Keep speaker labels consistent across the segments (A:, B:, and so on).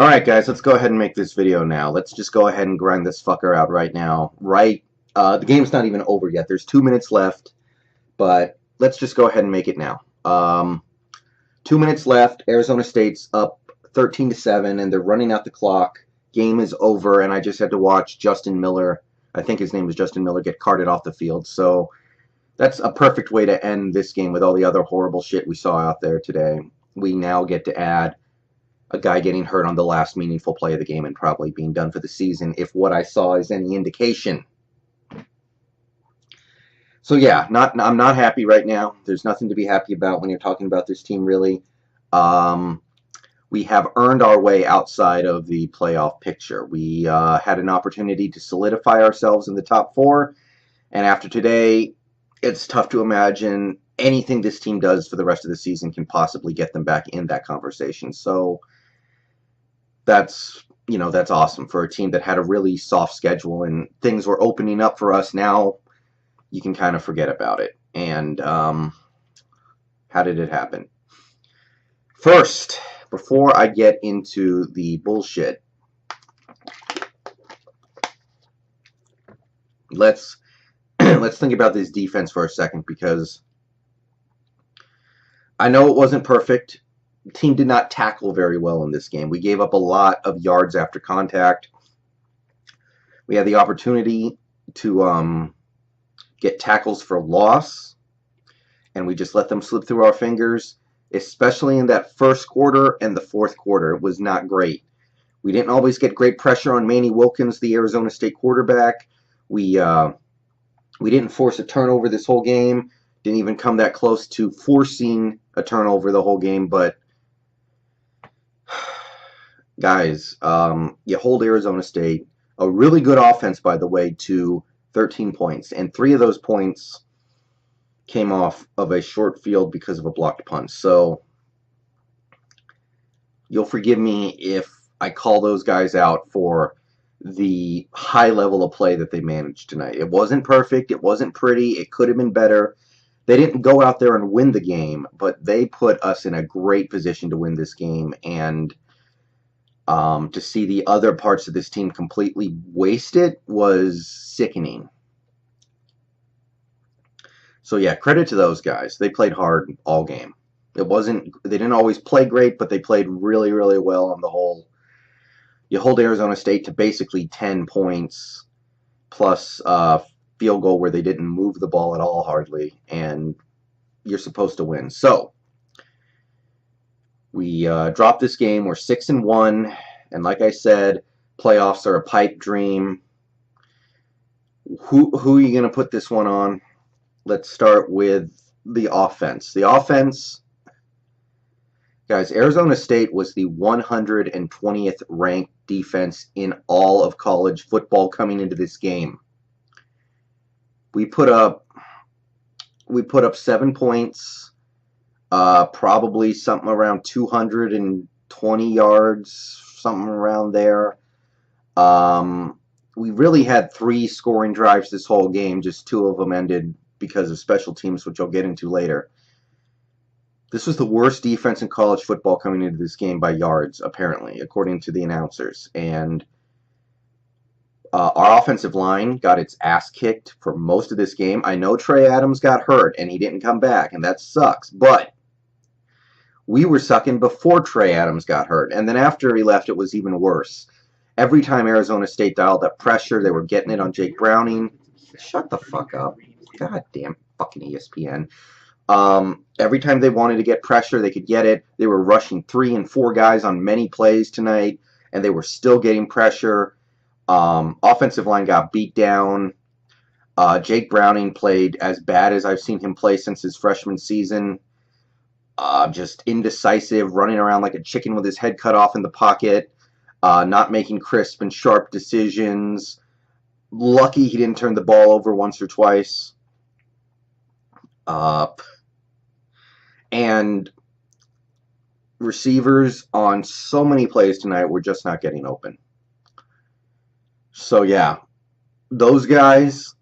A: Alright guys, let's go ahead and make this video now. Let's just go ahead and grind this fucker out right now. The game's not even over yet. There's 2 minutes left, but let's just go ahead and make it now. 2 minutes left. Arizona State's up 13-7, and they're running out the clock. Game is over, and I just had to watch Justin Miller, I think his name is Justin Miller, get carted off the field. So that's a perfect way to end this game with all the other horrible shit we saw out there today. We now get to add a guy getting hurt on the last meaningful play of the game and probably being done for the season, if what I saw is any indication. So yeah, I'm not happy right now. There's nothing to be happy about when you're talking about this team, really. We have earned our way outside of the playoff picture. We had an opportunity to solidify ourselves in the top 4, and after today, it's tough to imagine anything this team does for the rest of the season can possibly get them back in that conversation. So that's awesome for a team that had a really soft schedule and things were opening up for us. Now you can kind of forget about it. And how did it happen? First, before I get into the bullshit, let's think about this defense for a second, because I know it wasn't perfect. The team did not tackle very well in this game. We gave up a lot of yards after contact. We had the opportunity to get tackles for loss, and we just let them slip through our fingers, especially in that first quarter and the fourth quarter. It was not great. We didn't always get great pressure on Manny Wilkins, the Arizona State quarterback. We didn't force a turnover this whole game. Didn't even come that close to forcing a turnover the whole game, but guys, you hold Arizona State, a really good offense, by the way, to 13 points. And 3 of those points came off of a short field because of a blocked punt. So you'll forgive me if I call those guys out for the high level of play that they managed tonight. It wasn't perfect. It wasn't pretty. It could have been better. They didn't go out there and win the game, but they put us in a great position to win this game. And to see the other parts of this team completely wasted was sickening. So yeah, credit to those guys. They played hard all game. They didn't always play great, but they played really, really well on the whole. You hold Arizona State to basically 10 points plus field goal where they didn't move the ball at all hardly, and you're supposed to win. So we dropped this game. We're 6-1, and like I said, playoffs are a pipe dream. Who are you going to put this one on? Let's start with the offense. The offense, guys, Arizona State was the 120th ranked defense in all of college football coming into this game. We put up 7 points, probably something around 220 yards, something around there. We really had 3 scoring drives this whole game. Just 2 of them ended because of special teams, which I'll get into later. This was the worst defense in college football coming into this game by yards, apparently, according to the announcers. And our offensive line got its ass kicked for most of this game. I know Trey Adams got hurt, and he didn't come back, and that sucks. But we were sucking before Trey Adams got hurt. And then after he left, it was even worse. Every time Arizona State dialed up pressure, they were getting it on Jake Browning. Shut the fuck up. God damn fucking ESPN. Every time they wanted to get pressure, they could get it. They were rushing 3 and 4 guys on many plays tonight, and they were still getting pressure. Offensive line got beat down. Jake Browning played as bad as I've seen him play since his freshman season. Just indecisive, running around like a chicken with his head cut off in the pocket, not making crisp and sharp decisions. Lucky he didn't turn the ball over once or twice. And receivers on so many plays tonight were just not getting open. So yeah, those guys,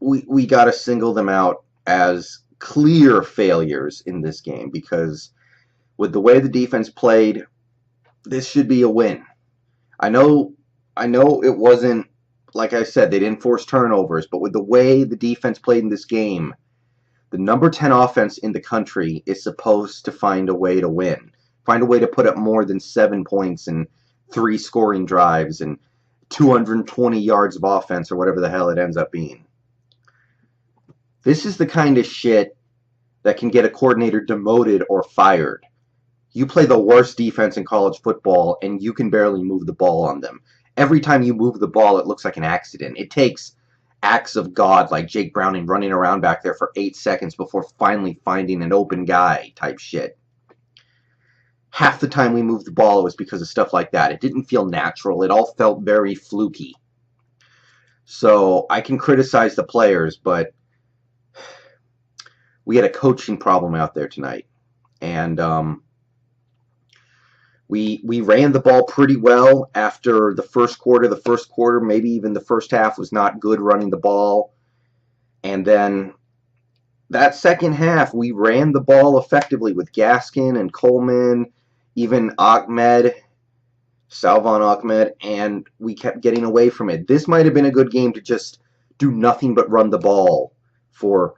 A: we got to single them out as clear failures in this game, because with the way the defense played, this should be a win. I know it wasn't, like I said, they didn't force turnovers, but with the way the defense played in this game, the number 10 offense in the country is supposed to find a way to win. Find a way to put up more than 7 points and 3 scoring drives and 220 yards of offense or whatever the hell it ends up being. This is the kind of shit that can get a coordinator demoted or fired. You play the worst defense in college football and you can barely move the ball on them. Every time you move the ball, it looks like an accident. It takes acts of God like Jake Browning running around back there for 8 seconds before finally finding an open guy type shit. Half the time we moved the ball, it was because of stuff like that. It didn't feel natural. It all felt very fluky. So I can criticize the players, but we had a coaching problem out there tonight. And we ran the ball pretty well after the first quarter. The first quarter, maybe even the first half, was not good running the ball. And then that second half, we ran the ball effectively with Gaskin and Coleman, even Salvon Ahmed, and we kept getting away from it. This might have been a good game to just do nothing but run the ball for,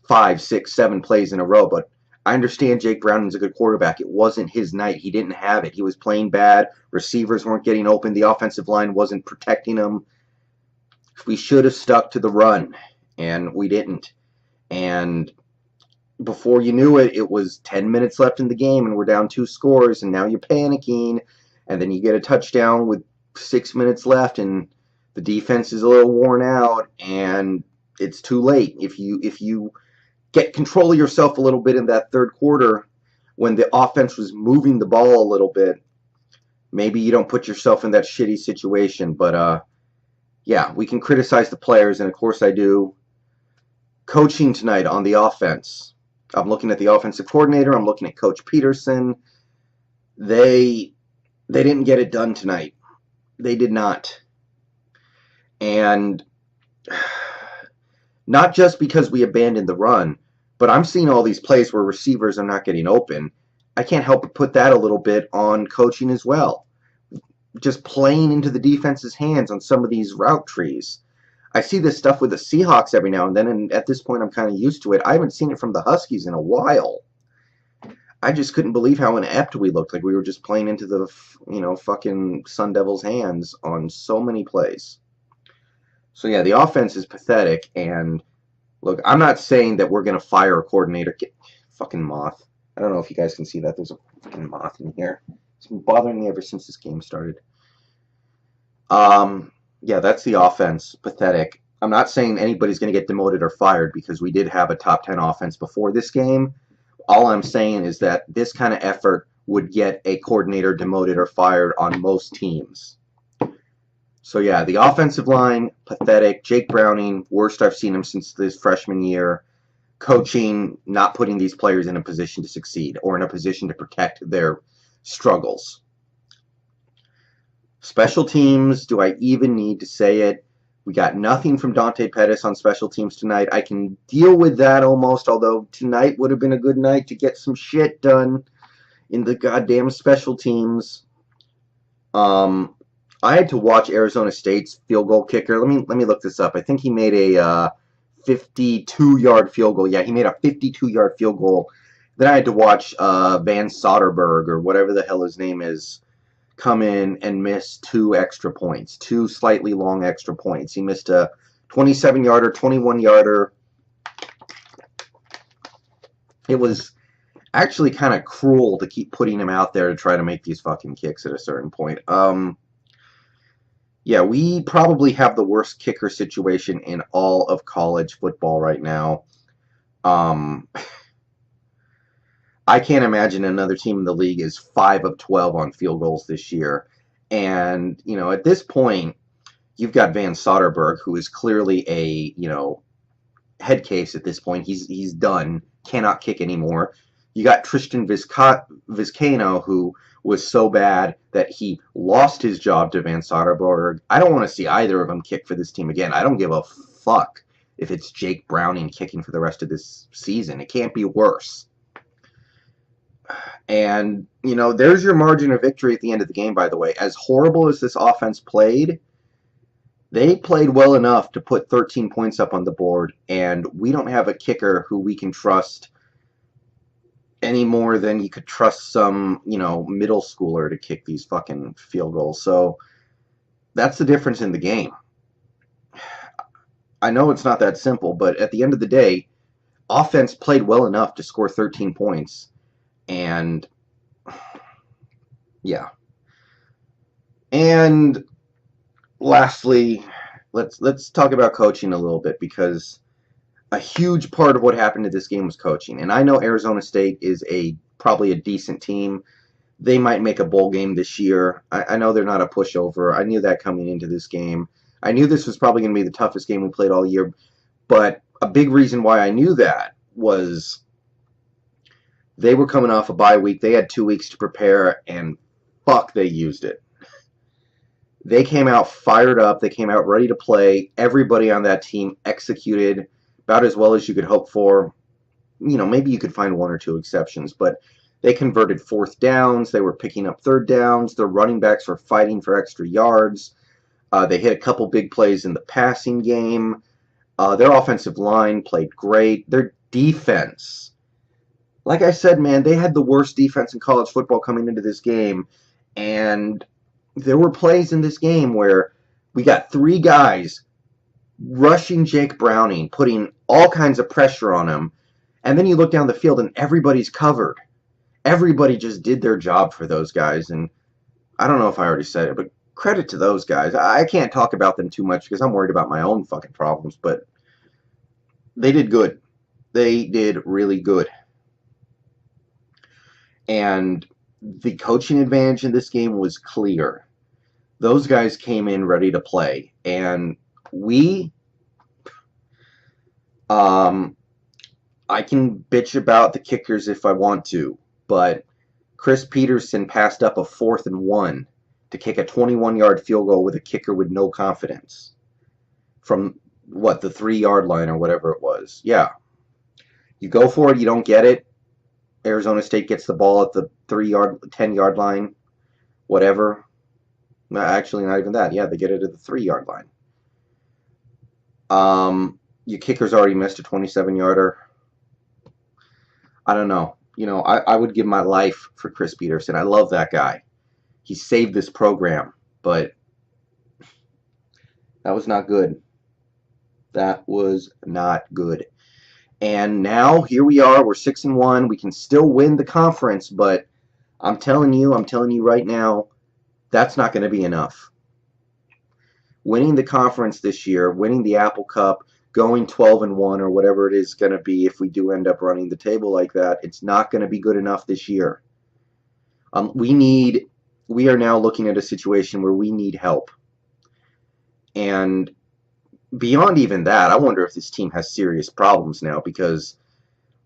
A: 5, 6, 7 plays in a row, but I understand Jake Browning's a good quarterback. It wasn't his night. He didn't have it. He was playing bad. Receivers weren't getting open. The offensive line wasn't protecting him. We should have stuck to the run, and we didn't. And before you knew it, it was 10 minutes left in the game, and we're down 2 scores, and now you're panicking, and then you get a touchdown with 6 minutes left, and the defense is a little worn out, and it's too late. If you get control of yourself a little bit in that third quarter when the offense was moving the ball a little bit, maybe you don't put yourself in that shitty situation. But yeah, we can criticize the players, and of course I do. Coaching tonight on the offense. I'm looking at the offensive coordinator. I'm looking at Coach Peterson. They didn't get it done tonight. They did not. And not just because we abandoned the run, but I'm seeing all these plays where receivers are not getting open. I can't help but put that a little bit on coaching as well. Just playing into the defense's hands on some of these route trees. I see this stuff with the Seahawks every now and then, and at this point I'm kind of used to it. I haven't seen it from the Huskies in a while. I just couldn't believe how inept we looked. Like we were just playing into the, fucking Sun Devils' hands on so many plays. So yeah, the offense is pathetic, and look, I'm not saying that we're going to fire a coordinator. Fucking moth. I don't know if you guys can see that. There's a fucking moth in here. It's been bothering me ever since this game started. Yeah, that's the offense. Pathetic. I'm not saying anybody's going to get demoted or fired because we did have a top 10 offense before this game. All I'm saying is that this kind of effort would get a coordinator demoted or fired on most teams. So yeah, the offensive line, pathetic. Jake Browning, worst I've seen him since this freshman year. Coaching, not putting these players in a position to succeed or in a position to protect their struggles. Special teams, do I even need to say it? We got nothing from Dante Pettis on special teams tonight. I can deal with that almost, although tonight would have been a good night to get some shit done in the goddamn special teams. I had to watch Arizona State's field goal kicker. Let me look this up. I think he made a 52-yard field goal. Yeah, he made a 52-yard field goal. Then I had to watch Van Soderberg, or whatever the hell his name is, come in and miss 2 extra points, 2 slightly long extra points. He missed a 27-yarder, 21-yarder. It was actually kind of cruel to keep putting him out there to try to make these fucking kicks at a certain point. Yeah, we probably have the worst kicker situation in all of college football right now. I can't imagine another team in the league is 5 of 12 on field goals this year. And, at this point, you've got Van Soderberg, who is clearly a, head case at this point. He's done, cannot kick anymore. You got Tristan Vizcaino, who was so bad that he lost his job to Van Soderberg. I don't want to see either of them kick for this team again. I don't give a fuck if it's Jake Browning kicking for the rest of this season. It can't be worse. And, you know, there's your margin of victory at the end of the game, by the way. As horrible as this offense played, they played well enough to put 13 points up on the board, and we don't have a kicker who we can trust any more than you could trust some, you know, middle schooler to kick these fucking field goals. So that's the difference in the game. I know it's not that simple, but at the end of the day, offense played well enough to score 13 points. And yeah. And lastly, let's talk about coaching a little bit, because a huge part of what happened to this game was coaching. And I know Arizona State is probably a decent team. They might make a bowl game this year. I know they're not a pushover. I knew that coming into this game. I knew this was probably going to be the toughest game we played all year. But a big reason why I knew that was they were coming off a bye week. They had 2 weeks to prepare, and fuck, they used it. They came out fired up. They came out ready to play. Everybody on that team executed about as well as you could hope for. You know, maybe you could find one or two exceptions, but they converted fourth downs. They were picking up third downs. Their running backs were fighting for extra yards. They hit a couple big plays in the passing game. Their offensive line played great. Their defense, like I said, man, they had the worst defense in college football coming into this game. And there were plays in this game where we got 3 guys rushing Jake Browning, putting all kinds of pressure on him. And then you look down the field and everybody's covered. Everybody just did their job for those guys. And I don't know if I already said it, but credit to those guys. I can't talk about them too much because I'm worried about my own fucking problems, but they did good. They did really good. And the coaching advantage in this game was clear. Those guys came in ready to play. And I can bitch about the kickers if I want to, but Chris Peterson passed up a 4th and 1 to kick a 21-yard field goal with a kicker with no confidence from, the 3-yard line or whatever it was. Yeah. You go for it, you don't get it. Arizona State gets the ball at the 10-yard line, whatever. Actually, not even that. Yeah, they get it at the 3-yard line. Your kicker's already missed a 27-yarder. I don't know. You know, I would give my life for Chris Peterson. I love that guy. He saved this program, but that was not good. That was not good. And now here we are. We're 6-1. We can still win the conference, but I'm telling you right now, that's not going to be enough. Winning the conference this year, winning the Apple Cup, going 12-1 or whatever it is going to be if we do end up running the table like that, it's not going to be good enough this year. We are now looking at a situation where we need help. And beyond even that, I wonder if this team has serious problems now, because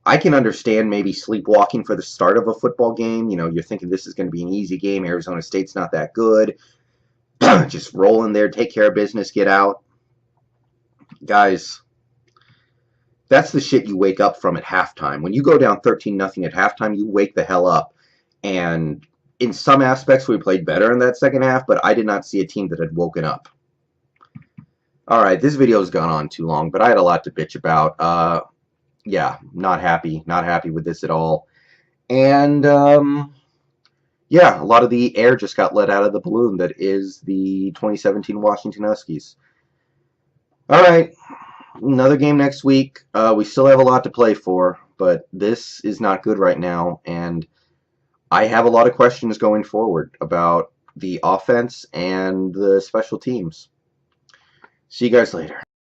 A: I can understand maybe sleepwalking for the start of a football game. You know, you're thinking this is going to be an easy game. Arizona State's not that good. Just roll in there, take care of business, get out. Guys, that's the shit you wake up from at halftime. When you go down 13-0 at halftime, you wake the hell up. And in some aspects, we played better in that second half, but I did not see a team that had woken up. All right, this video has gone on too long, but I had a lot to bitch about. Yeah, not happy with this at all. And yeah, a lot of the air just got let out of the balloon that is the 2017 Washington Huskies. All right, another game next week. We still have a lot to play for, but this is not good right now, and I have a lot of questions going forward about the offense and the special teams. See you guys later.